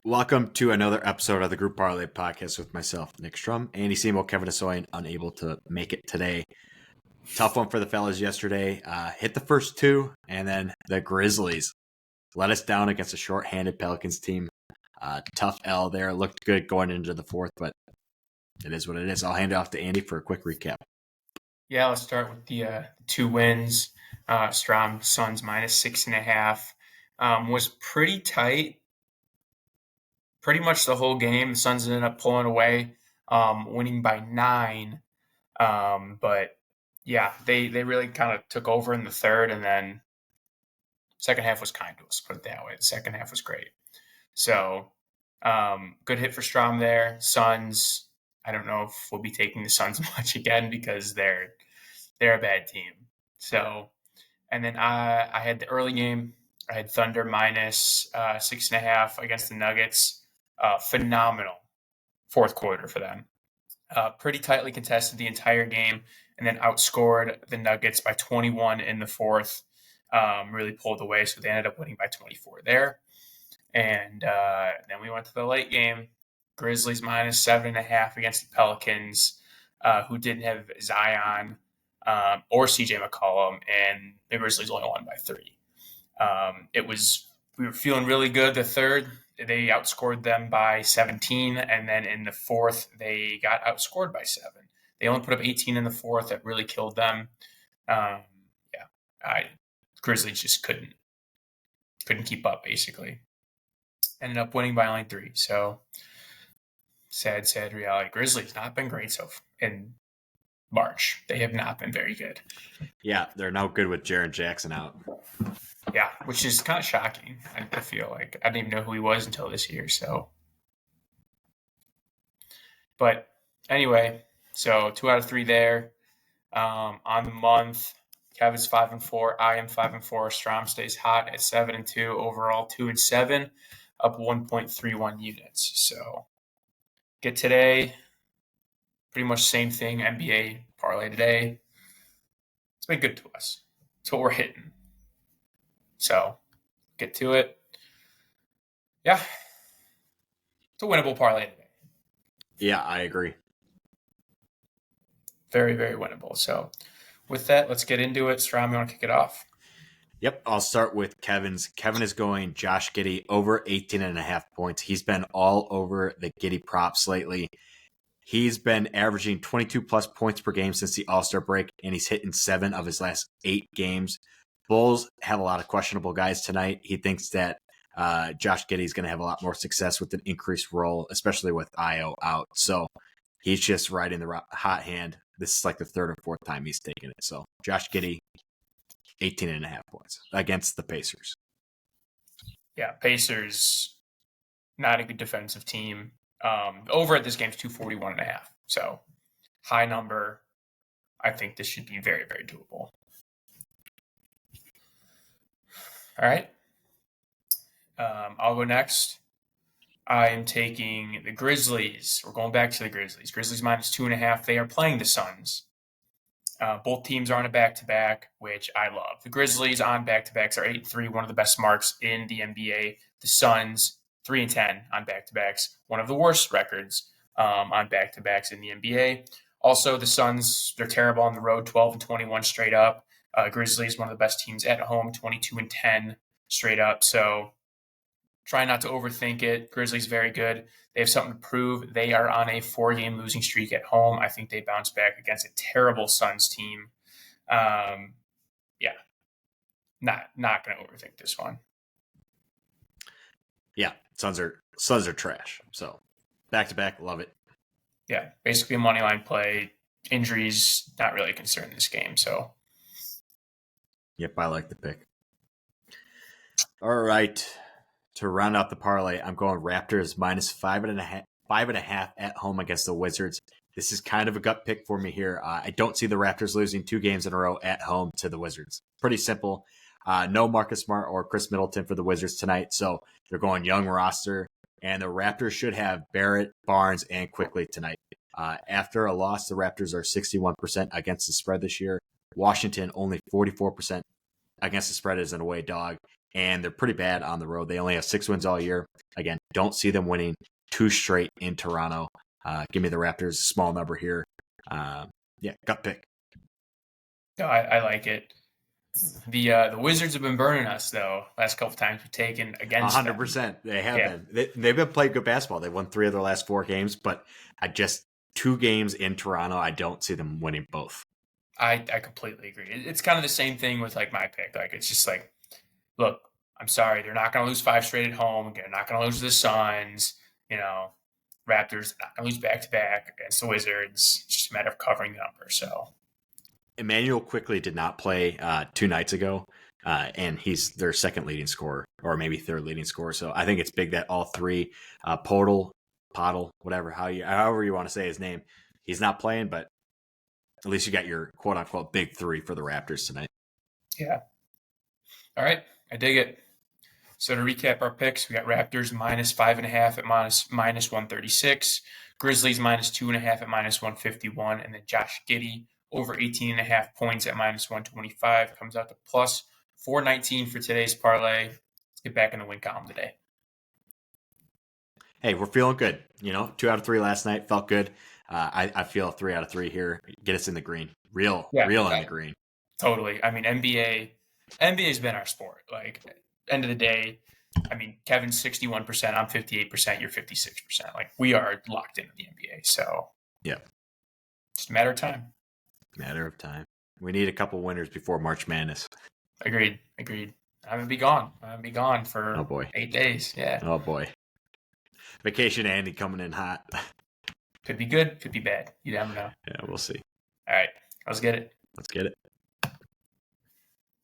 Welcome to another episode of the Group Parlay podcast with myself, Nick Strum, Andy Semo, Kevin Asoyan, unable to make it today. Tough one for the fellas yesterday. Hit the first two, and then the Grizzlies let us down against a short-handed Pelicans team. Tough L there. Looked good going into the fourth, but it is what it is. I'll hand it off to Andy for a quick recap. Yeah, let's start with the two wins. Strom Suns -6.5 was pretty tight. Pretty much the whole game. The Suns ended up pulling away, winning by 9. But yeah, they really kind of took over in the third, and then second half was kind to us, put it that way. The second half was great. So good hit for Strom there. Suns, I don't know if we'll be taking the Suns much again because they're a bad team. So, and then I had the early game. I had Thunder -6.5 against the Nuggets. Phenomenal fourth quarter for them. Pretty tightly contested the entire game, and then outscored the Nuggets by 21 in the fourth. Really pulled away, so they ended up winning by 24 there. And then we went to the late game. Grizzlies -7.5 against the Pelicans, who didn't have Zion or CJ McCollum, and the Grizzlies only won by 3. We were feeling really good the third. They outscored them by 17, and then in the fourth, they got outscored by 7. They only put up 18 in the fourth. That really killed them. Grizzlies just couldn't keep up, basically. Ended up winning by only 3. So sad reality. Grizzlies not been great so far in March. They have not been very good. Yeah, they're now good with Jaren Jackson out. Yeah, which is kind of shocking. I feel like I didn't even know who he was until this year. So, but anyway, so 2 out of 3 there. On the month, Kevin's 5-4. I am 5-4. Strom stays hot at 7-2. Overall 2-7, up 1.31 units. So, get today. Pretty much same thing. NBA parlay today. It's been good to us. It's what we're hitting. So, get to it. Yeah. It's a winnable parlay today. Yeah, I agree. Very, very winnable. So, with that, let's get into it. Strom, you want to kick it off? Yep, I'll start with Kevin's. Kevin is going Josh Giddey over 18.5 points. He's been all over the Giddey props lately. He's been averaging 22-plus points per game since the All-Star break, and he's hitting 7 of his last 8 games. Bulls have a lot of questionable guys tonight. He thinks that Josh Giddey is going to have a lot more success with an increased role, especially with Io out. So he's just riding the hot hand. This is like the third or fourth time he's taken it. So Josh Giddey, 18.5 points against the Pacers. Yeah, Pacers, not a good defensive team. Over at this game is 241.5. So high number. I think this should be very, very doable. All right. I'll go next. I am taking the Grizzlies. We're going back to the Grizzlies. Grizzlies -2.5. They are playing the Suns. Both teams are on a back-to-back, which I love. The Grizzlies on back-to-backs are 8-3, one of the best marks in the NBA. The Suns, 3-10 on back-to-backs, one of the worst records on back-to-backs in the NBA. Also, the Suns, they're terrible on the road, 12-21 straight up. Grizzlies, one of the best teams at home, 22-10 straight up. So try not to overthink it. Grizzlies very good. They have something to prove. They are on a 4-game losing streak at home. I think they bounce back against a terrible Suns team. Not going to overthink this one. Yeah, Suns are trash. So back to back, love it. Yeah, basically a money line play. Injuries not really a concern in this game. So. Yep, I like the pick. All right. To round out the parlay, I'm going Raptors -5.5 at home against the Wizards. This is kind of a gut pick for me here. I don't see the Raptors losing 2 games in a row at home to the Wizards. Pretty simple. No Marcus Smart or Chris Middleton for the Wizards tonight, so they're going young roster. And the Raptors should have Barrett, Barnes, and Quickly tonight. After a loss, the Raptors are 61% against the spread this year. Washington only 44% against the spread as an away dog. and they're pretty bad on the road. They only have 6 wins all year. Again, don't see them winning 2 straight in Toronto. Give me the Raptors, small number here. Gut pick. No, I like it. The Wizards have been burning us though. Last couple times we've taken against 100%. They have been. They've been playing good basketball. They won 3 of their last 4 games, but 2 games in Toronto, I don't see them winning both. I completely agree. It's kind of the same thing with like my pick. Like it's just like, look, I'm sorry, they're not going to lose 5 straight at home. They're not going to lose to the Suns. Raptors are not going to lose back to back against the Wizards. It's just a matter of covering the number. So Emmanuel quickly did not play 2 nights ago, and he's their second leading scorer, or maybe third leading scorer. So I think it's big that all 3, Podol, whatever, however you want to say his name, he's not playing, but at least you got your quote unquote big 3 for the Raptors tonight. Yeah. All right. I dig it. So to recap our picks, we got Raptors -5.5 at minus 136, Grizzlies -2.5 at minus 151, and then Josh Giddey over 18.5 points at minus 125 comes out to plus 419 for today's parlay. Let's get back in the win column today. Hey, we're feeling good. 2 out of 3 last night felt good. I feel 3 out of 3 here. Get us in the green. Real in the green. Totally. I mean, NBA's been our sport. Like, end of the day, I mean, Kevin's 61%, I'm 58%, you're 56%. Like, we are locked into the NBA. So, yeah, just a matter of time. We need a couple winners before March Madness. Agreed. I'm gonna be gone for 8 days. Yeah. Oh boy. Vacation Andy coming in hot. Could be good, could be bad. You never know. Yeah, we'll see. All right, let's get it.